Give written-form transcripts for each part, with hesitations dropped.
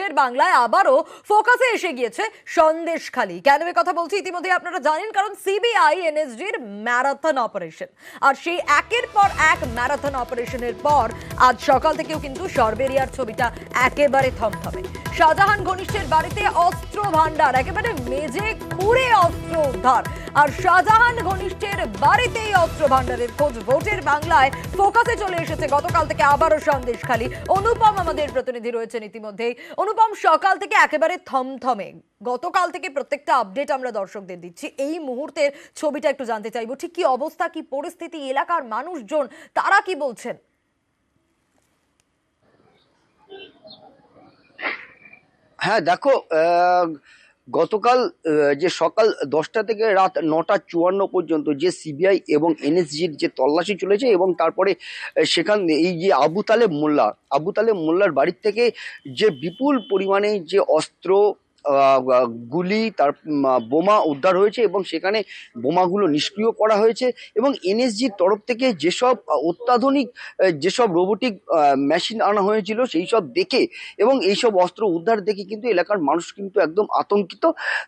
ভোটের বাংলায় আবারও ফোকাসে এসে গিয়েছে সন্দেশখালি। কেন এ কথা বলছি ইতিমধ্যে আপনারা জানেন, কারণ সিবিআই এনএসজির ম্যারাথন অপারেশন, আর সেই একের পর এক ম্যারাথন অপারেশনের পর আজ সকাল থেকেও কিন্তু সরবেরিয়ার ছবিটা একেবারে থমথমে। শাহজাহান ঘনিষ্ঠের বাড়িতে অস্ত্র ভান্ডার, একেবারে মেঝে খুঁড়ে অস্ত্র উদ্ধার, আর শাহজাহান ঘনিষ্ঠের বাড়িতেই অস্ত্র ভান্ডারের খোঁজ। ভোটের বাংলায় ফোকাসে চলে এসেছে গতকাল থেকে আবারও সন্দেশখালি। অনুপম আমাদের প্রতিনিধি রয়েছেন ইতিমধ্যেই। অনুপম, সকাল থেকে একেবারে থমথমে, গতকাল থেকে প্রত্যেকটা আপডেট আমরা দর্শকদের দিচ্ছি। এই মুহূর্তের ছবিটা একটু জানতে চাইবো, ঠিক কি অবস্থা, কি পরিস্থিতি, এলাকার মানুষজন তারা কি বলছেন? হ্যাঁ দেখো, গতকাল যে সকাল 10টা থেকে রাত 9টা 54 পর্যন্ত যে সিবিআই এবং এনএসজির যে তল্লাশি চলেছে, এবং তারপরে সেখান এই যে আবু তালেব মোল্লার বাড়ির থেকে যে বিপুল পরিমাণে যে অস্ত্র, গুলি, তার বোমা উদ্ধার হয়েছে এবং সেখানে বোমাগুলো নিষ্ক্রিয় করা হয়েছে। এবং এনএসজির তরফ থেকে যেসব অত্যাধুনিক যেসব রোবোটিক মেশিন আনা হয়েছিল সেই সব দেখে এবং এইসব অস্ত্র উদ্ধার দেখে কিন্তু এলাকার মানুষ কিন্তু একদম আতঙ্কিত।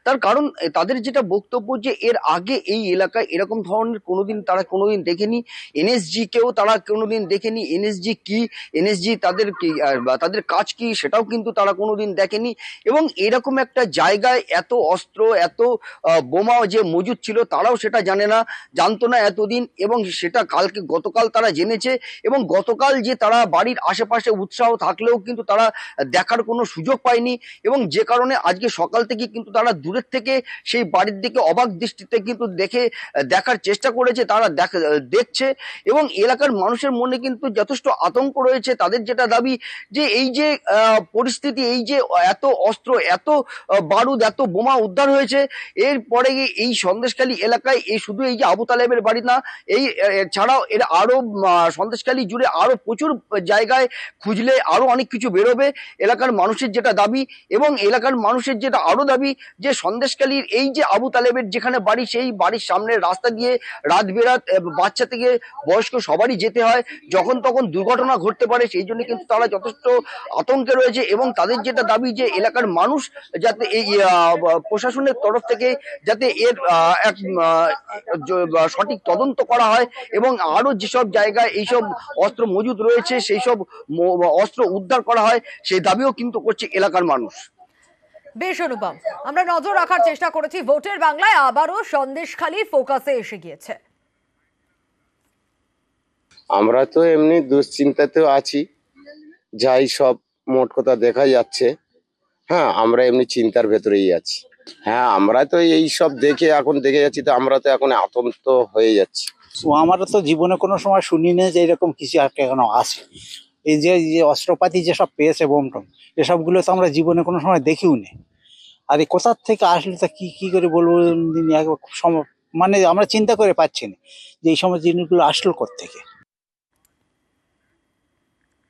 তার কারণ তাদের যেটা বক্তব্য যে এর আগে এই এলাকায় এরকম ধরনের তারা কোনোদিন দেখেনি, এনএসজি কেও তারা কোনোদিন দেখেনি। এনএসজি কি, এনএসজি তাদের কি, তাদের কাজ কি, সেটাও কিন্তু তারা কোনোদিন দেখেনি। এবং এরকম একটা জায়গায় এত অস্ত্র, এত বোমা যে মজুদ ছিল তারাও সেটা জানতো না এতদিন, এবং সেটা গতকাল তারা জেনেছে। এবং গতকাল যে তারা বাড়ির আশেপাশে উৎসাহ থাকলেও কিন্তু তারা দেখার কোনো সুযোগ পায়নি, এবং যে কারণে আজকে সকাল থেকে কিন্তু তারা দূরের থেকে সেই বাড়ির দিকে অবাক দৃষ্টিতে কিন্তু দেখার চেষ্টা করেছে, তারা দেখছে। এবং এলাকার মানুষের মনে কিন্তু যথেষ্ট আতঙ্ক রয়েছে। তাদের যেটা দাবি যে এই যে পরিস্থিতি, এই যে এত অস্ত্র, এত বারুদ, এত বোমা উদ্ধার হয়েছে, এরপরে এই সন্দেশখালী এলাকায় শুধু এই যে আবু তালেবের বাড়ি না, এই ছাড়াও এর আরো সন্দেশখালী জুড়ে আরো প্রচুর জায়গায় খুঁজলে আরো অনেক কিছু বেরোবে, এলাকার মানুষের যেটা দাবি। এবং এলাকার মানুষের যেটা আরো দাবি যে সন্দেশখালীর এই যে আবু তালেবের যেখানে বাড়ি, সেই বাড়ির সামনের রাস্তা দিয়ে রাত বেরাত বাচ্চা থেকে বয়স্ক সবারই যেতে হয়, যখন তখন দুর্ঘটনা ঘটতে পারে, সেই জন্য কিন্তু তারা যথেষ্ট আতঙ্কে রয়েছে। এবং তাদের যেটা দাবি যে এলাকার মানুষ যাতে এই প্রশাসনের তরফ থেকে যাতে এর এক সঠিক তদন্ত করা হয়, এবং আরো যেসব জায়গায় এইসব অস্ত্র মজুদ রয়েছে সেই সব অস্ত্র উদ্ধার করা হয়, সেই দাবিও কিন্তু করছে এলাকার মানুষ। বেশ অনুপম, আমরা নজর রাখার চেষ্টা করেছি। ভোটের বাংলায় আবারও সন্দেশখালি ফোকাসে এসে গিয়েছে। আমরা তো এমনি দুশ্চিন্তাতেও আছি, যাই সব মোট কথা দেখা যাচ্ছে। হ্যাঁ, আমরা এমনি চিন্তার ভেতরেই আছি। হ্যাঁ, আমরা তো এই সব এখন দেখে যাচ্ছি, তো আমরা তো এখন আতঙ্ক হয়ে যাচ্ছি। আমরা তো জীবনে কোনো সময় শুনি না যে এরকম কিছু কেন আসে। এই যে অস্ত্রপাতি যেসব পেয়েছে, বোমটম, এসবগুলো তো আমরা জীবনে কোনো সময় দেখিও নি। আর এই কোথার থেকে আসলে তা কি করে বলবো, মানে আমরা চিন্তা করে পাচ্ছি না যে এই সময় জিনিসগুলো আসলো কোত্থেকে।